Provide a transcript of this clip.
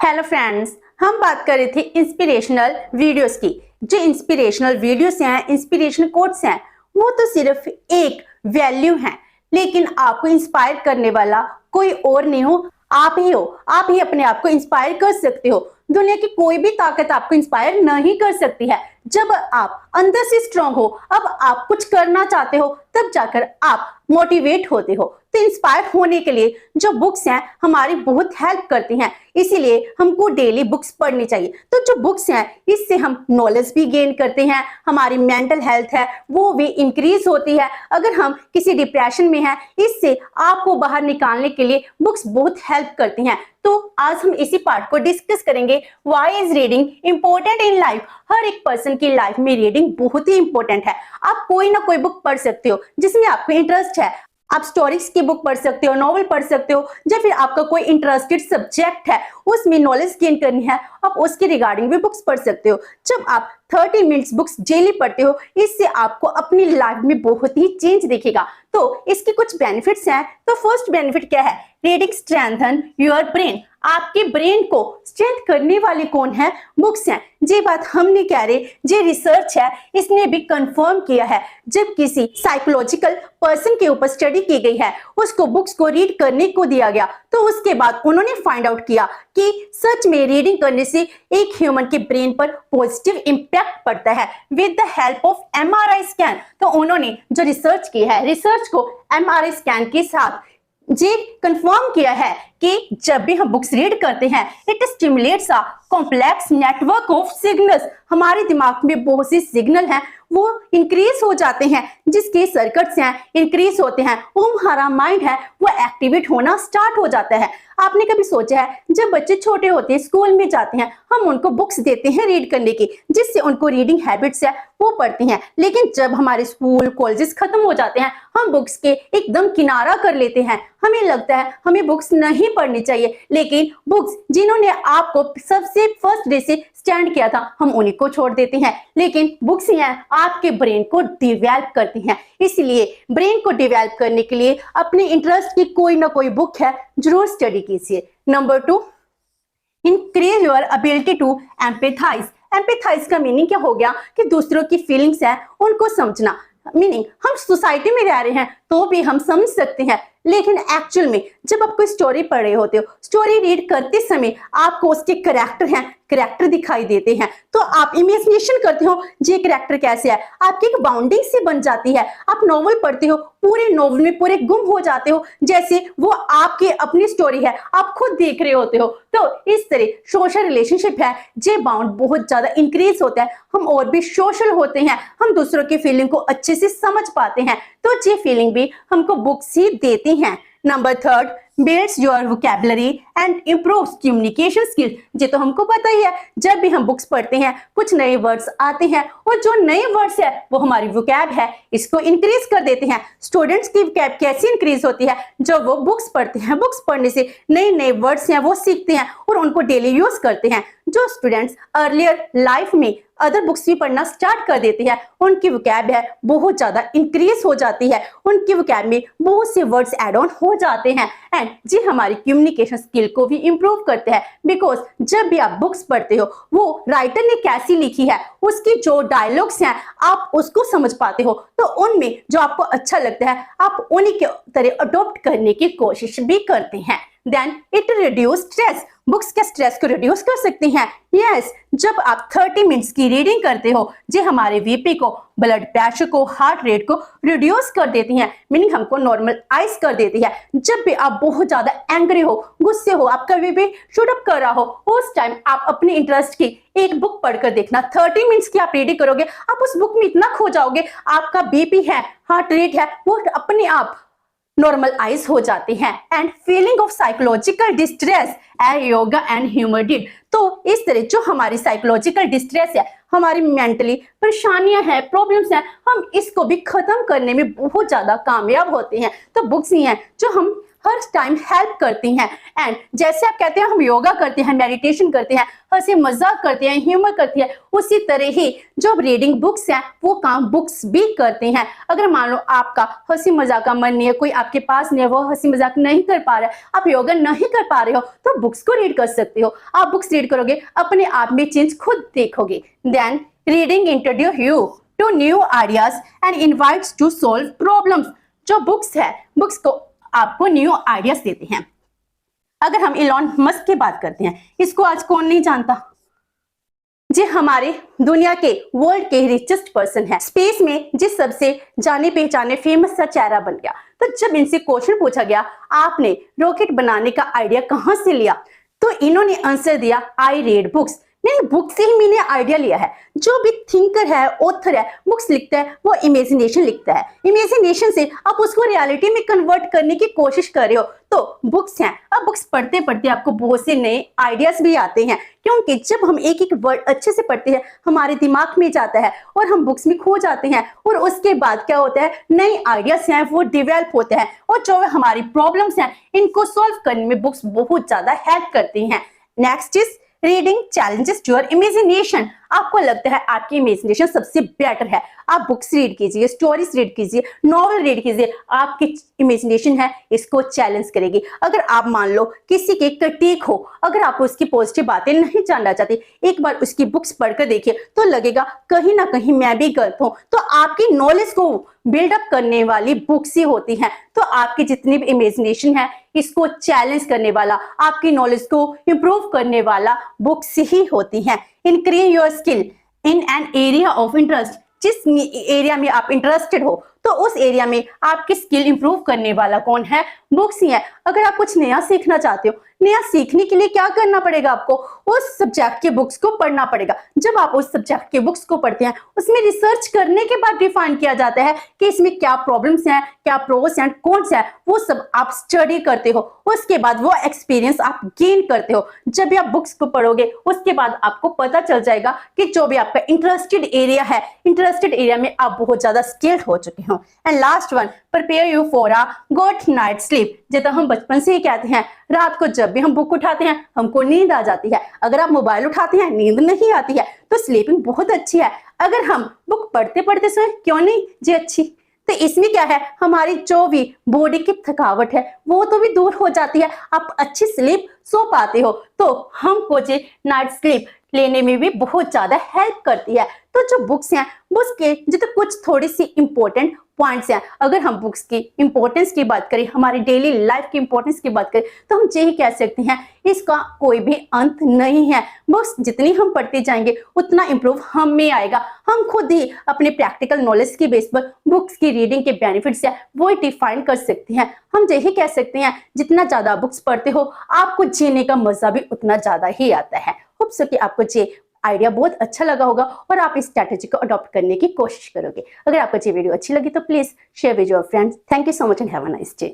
Hello friends, हम बात कर रहे थे इंस्पिरेशनल वीडियोस की। जो इंस्पिरेशनल वीडियोस हैं, इंस्पिरेशनल कोट्स हैं, वो तो सिर्फ एक वैल्यू हैं, लेकिन आपको इंस्पायर करने वाला कोई और नहीं हो, आप ही हो। आप ही अपने आप को इंस्पायर कर सकते हो। दुनिया की कोई भी ताकत आपको इंस्पायर नहीं कर सकती है। जब आप अंदर से स्ट्रांग हो, अब आप कुछ करना चाहते हो, तब जाकर आप मोटिवेट होते हो। तो इंस्पायर होने के लिए जो बुक्स हैं हमारी बहुत हेल्प करती हैं, इसीलिए हमको डेली बुक्स पढ़नी चाहिए। तो जो बुक्स हैं इससे हम नॉलेज भी गेन करते हैं, हमारी मेंटल हेल्थ है वो भी इंक्रीज होती है। अगर हम किसी डिप्रेशन में हैं, इससे आपको बाहर निकालने के लिए बुक्स बहुत हेल्प करती हैं। तो आज हम इसी पार्ट को डिस्कस करेंगे, why is reading important in life. हर एक पर्सन की लाइफ में रीडिंग बहुत ही इंपॉर्टेंट है। आप कोई ना कोई बुक पढ़ सकते हो जिसमें आपको इंटरेस्ट है। आप स्टोरीज की बुक पढ़ सकते हो, नॉवल पढ़ सकते हो, या फिर आपका कोई इंटरेस्टेड सब्जेक्ट है उसमें नॉलेज गेन करनी है, आप उसके रिगार्डिंग भी बुक्स पढ़ सकते हो। जब आप 30 मिनट्स बुक्स डेली पढ़ते हो, इससे आपको अपनी लाइफ में बहुत ही चेंज दिखेगा। तो इसके कुछ बेनिफिट्स हैं। तो फर्स्ट बेनिफिट क्या है? Reading strengthen your brain. आपके ब्रेन को स्ट्रेंथ करने वाले कौन है? बुक्स हैं। ये बात हम नहीं कह रहे, ये रिसर्च है, इसने भी कंफर्म किया है। जब किसी साइकोलॉजिकल पर्सन के ऊपर स्टडी की गई है, उसको बुक्स को रीड करने को दिया गया, तो उसके बाद उन्होंने फाइंड आउट किया कि सच में रीडिंग करने से एक ह्यूमन के ब्रेन पर पॉजिटिव इंपैक्ट पड़ता है with the help of MRI scan. तो उन्होंने जो रिसर्च की है, रिसर्च को एमआरआई स्कैन के साथ ये कंफर्म किया है कि जब भी हम बुक्स रीड करते हैं, it stimulates a complex network of signals. हमारे दिमाग में बहुत सी सिग्नल हैं, वो इंक्रीज हो जाते हैं, जिसके सर्किट्स हैं इंक्रीज होते हैं, वो हमारा माइंड है वो एक्टिवेट होना स्टार्ट हो जाता है। आपने कभी सोचा है, जब बच्चे छोटे होते हैं, स्कूल में जाते हैं, हम उनको बुक्स देते हैं रीड करने की, जिससे उनको रीडिंग हैबिट्स है वो पढ़ती हैं। लेकिन जब हमारे स्कूल कॉलेजेस खत्म हो जाते हैं, हम बुक्स के एकदम किनारा कर लेते हैं। हमें लगता है हमें बुक्स नहीं पढ़नी चाहिए, लेकिन बुक्स जिन्होंने आपको सबसे फर्स्ट डे से स्टैंड किया था, हम उन्हीं को छोड़ देते हैं। लेकिन बुक्स ही हैं आपके ब्रेन को डिवेल्प करती हैं। इसलिए ब्रेन को डिवेल्प करने के लिए अपने इंटरेस्ट की कोई ना कोई बुक है जरूर स्टडी कीजिए। Number 2, increase your ability to empathise. Empathise का मीनिंग क्या हो गया? कि दूसरों की फीलिंग्स हैं उनको समझना। मीनिंग हम सोसाइटी में रह रहे हैं तो भी हम समझ सकते हैं, लेकिन एक्चुअल में जब आप कोई स्टोरी पढ़ रहे होते हो, स्टोरी रीड करते समय आपको उसके कैरेक्टर हैं, कैरेक्टर दिखाई देते हैं, तो आप इमेजिनेशन करते हो ये कैरेक्टर कैसे है, आपकी एक बाउंडिंग से बन जाती है। आप नॉवल पढ़ते हो, पूरे नॉवल में पूरे गुम हो जाते हो, जैसे वो आपकी अपनी स्टोरी है, आप खुद देख रहे होते हो। तो इस तरह सोशल रिलेशनशिप है, ये बाउंड बहुत ज्यादा इंक्रीज होता है। हम और भी सोशल होते हैं, हम दूसरों की फीलिंग को अच्छे से समझ पाते हैं, तो ये फीलिंग भी हमको बुक्स ही देती हैं। Number 3, builds your vocabulary and improves communication skill. ये तो हमको पता ही है, जब भी हम बुक्स पढ़ते हैं कुछ नए वर्ड्स आते हैं, और जो नए वर्ड्स है वो हमारी वोकैब है, इसको इंक्रीज कर देते हैं। स्टूडेंट्स की वोकैब कैसे इंक्रीज होती है? जब वो बुक्स पढ़ते हैं, बुक्स पढ़ने से नए नए वर्ड्स हैं वो सीखते हैं और उनको डेली यूज करते हैं। जो स्टूडेंट्स अर्लियर लाइफ में अदर बुक्स भी पढ़ना स्टार्ट कर देते हैं, उनकी वोकैब है बहुत ज्यादा इंक्रीज हो जाती है, उनकी वोकैब में बहुत से वर्ड्स ऐड ऑन हो जाते हैं, एंड जी हमारी कम्युनिकेशन स्किल को भी इंप्रूव करते हैं। बिकॉज जब भी आप बुक्स पढ़ते हो, वो राइटर ने कैसी लिखी है, उसकी जो डायलॉग्स हैं आप उसको समझ पाते हो, तो उनमें जो आपको अच्छा लगता है आप उन्हीं के तरह अडॉप्ट करने की कोशिश भी करते हैं। Then it reduce stress. Books के स्ट्रेस को रिड्यूस कर सकती हैं। यस, जब आप 30 मिनट्स की रीडिंग करते हो, जो हमारे बीपी को, ब्लड प्रेशर को, हार्ट रेट को रिड्यूस कर देती हैं, मीनिंग हमको नॉर्मलाइज कर देती है। जब भी आप बहुत ज्यादा एंग्री हो, गुस्से हो, आपका बीपी शूट अप कर रहा हो, उस टाइम आप अपने इंटरेस्ट की एक बुक पढ़कर देखना। 30 मिनट्स की आप रीडिंग करोगे, आप उस बुक में इतना खो जाओगे, आपका बीपी है, हार्ट रेट है, वो अपने आप नॉर्मलाइज हो जाते हैं। And feeling of psychological distress yoga and humour did. तो इस तरह जो हमारी साइकोलॉजिकल डिस्ट्रेस है, हमारी मेंटली परेशानियां हैं, प्रॉब्लम्स हैं, हम इसको भी खत्म करने में बहुत ज्यादा कामयाब होते हैं। तो बुक्स ही हैं जो हम हर टाइम हेल्प करती हैं। एंड जैसे आप कहते हैं हम योगा करते हैं, मेडिटेशन करते हैं, हंसी मजाक करते हैं, ह्यूमर करती है, उसी तरह ही जो रीडिंग बुक्स हैं वो काम बुक्स भी करती हैं। अगर मान लो आपका हंसी मजाक का मन नहीं है, कोई आपके पास नहीं है, वो हंसी मजाक नहीं कर पा रहा है, आप योगा नहीं कर पा रहे हो, तो बुक्स को रीड कर सकते हो। आप बुक्स रीड करोगे, अपने आप में चेंज खुद देखोगे। Then reading introduce you to new ideas and invites to solve problems. जो बुक्स है, बुक्स को आपको न्यू आइडियाज देते हैं। अगर हम इलॉन मस्क की बात करते हैं, इसको आज कौन नहीं जानता, जी हमारे दुनिया के वर्ल्ड के रिचेस्ट पर्सन है। स्पेस में जिस सबसे जाने पहचाने फेमस सा चेहरा बन गया। तो जब इनसे क्वेश्चन पूछा गया आपने रॉकेट बनाने का आइडिया कहां से लिया, तो इन्होंने आंसर दिया आई रीड बुक्स। नहीं, बुक से ही मैंने आइडिया लिया है। जो भी थिंकर है, ऑथर है, बुक्स लिखता है, वो इमेजिनेशन लिखता है। इमेजिनेशन से आप उसको रियलिटी में कन्वर्ट करने की कोशिश कर रहे हो, तो बुक्स हैं। अब बुक्स पढ़ते पढ़ते आपको बहुत से नए आइडियाज भी आते हैं, क्योंकि जब हम एक एक वर्ड अच्छे से पढ़ते हैं हमारे दिमाग में जाता है और हम बुक्स में खो जाते हैं, और उसके बाद क्या होता है, नए आइडियाज हैं वो डेवलप होते हैं, और जो हमारी प्रॉब्लम्स हैं इनको सॉल्व करने में बुक्स बहुत ज्यादा हेल्प करती हैं। Next is reading challenges your imagination. आपको लगता है आपकी इमेजिनेशन सबसे बेटर है, आप बुक्स रीड कीजिए, स्टोरीज रीड कीजिए, नॉवल रीड कीजिए, आपकी इमेजिनेशन है इसको चैलेंज करेगी। अगर आप मान लो किसी के क्रिटिक हो, अगर आप उसकी पॉजिटिव बातें नहीं जानना चाहते, एक बार उसकी बुक्स पढ़कर देखिए तो लगेगा कहीं ना कहीं मैं भी गलत हूं। तो आपकी नॉलेज को बिल्डअप करने वाली बुक्स ही होती हैं। तो आपकी जितनी भी इमेजिनेशन है इसको चैलेंज करने वाला, आपकी नॉलेज को इंप्रूव करने वाला बुक्स ही होती हैं। Increase your skill in an area of interest. जिस एरिया में आप इंटरेस्टेड हो तो उस एरिया में आपकी स्किल इंप्रूव करने वाला कौन है, बुक्स ही है। अगर आप कुछ नया सीखना चाहते हो, नया सीखने के लिए क्या करना पड़ेगा, आपको उस सब्जेक्ट के बुक्स को पढ़ना पड़ेगा। जब आप उस सब्जेक्ट के बुक्स को पढ़ते हैं उसमें रिसर्च करने के बाद डिफाइन किया जाता है कि इसमें क्या प्रॉब्लम्स हैं, क्या प्रोस एंड कॉन्स हैं, वो सब आप स्टडी करते हो। उसके बाद वो एक्सपीरियंस आप गेन करते हो। जब भी आप बुक्स को पढ़ोगे उसके बाद आपको पता चल जाएगा कि जो भी आपका इंटरेस्टेड एरिया है, इंटरेस्टेड एरिया में आप बहुत ज्यादा स्किल्ड हो चुके हो। And last one, prepare you for a good night sleep. जैसे हम बचपन से ही कहते हैं रात को जब भी हम बुक उठाते हैं हमको नींद आ जाती है, अगर आप मोबाइल उठाते हैं नींद नहीं आती है, तो स्लीपिंग बहुत अच्छी है। अगर हम बुक पढ़ते पढ़ते सोए क्यों नहीं जी अच्छी। तो इसमें क्या है, हमारी जो भी बॉडी की थकावट है वो तो भी दूर हो जाती है, आप अच्छी स्लीप सो पाते हो। तो हमको जो नाइट स्लीप लेने में भी बहुत ज्यादा हेल्प करती है। तो जो बुक्स हैं बुक्स के जो कुछ थोड़ी सी इंपॉर्टेंट पॉइंट्स हैं। अगर हम बुक्स की इंपॉर्टेंस की बात करें, हमारी डेली लाइफ की इंपॉर्टेंस की बात करें, तो हम यही कह सकते हैं इसका कोई भी अंत नहीं है। बुक्स जितनी हम पढ़ते जाएंगे उतना इंप्रूव हम में आएगा। हम खुद ही अपने प्रैक्टिकल नॉलेज के बेस पर बुक्स की रीडिंग के बेनिफिट्स है वो डिफाइन कर सकते हैं। हम यही कह सकते हैं जितना ज्यादा बुक्स पढ़ते हो आपको जीने का मजा भी उतना ज्यादा ही आता है। होप सो कि आपको ये आइडिया बहुत अच्छा लगा होगा और आप इस स्ट्रैटेजी को अडॉप्ट करने की कोशिश करोगे। अगर आपको ये वीडियो अच्छी लगी तो please share with your friends. Thank you so much and have a nice day.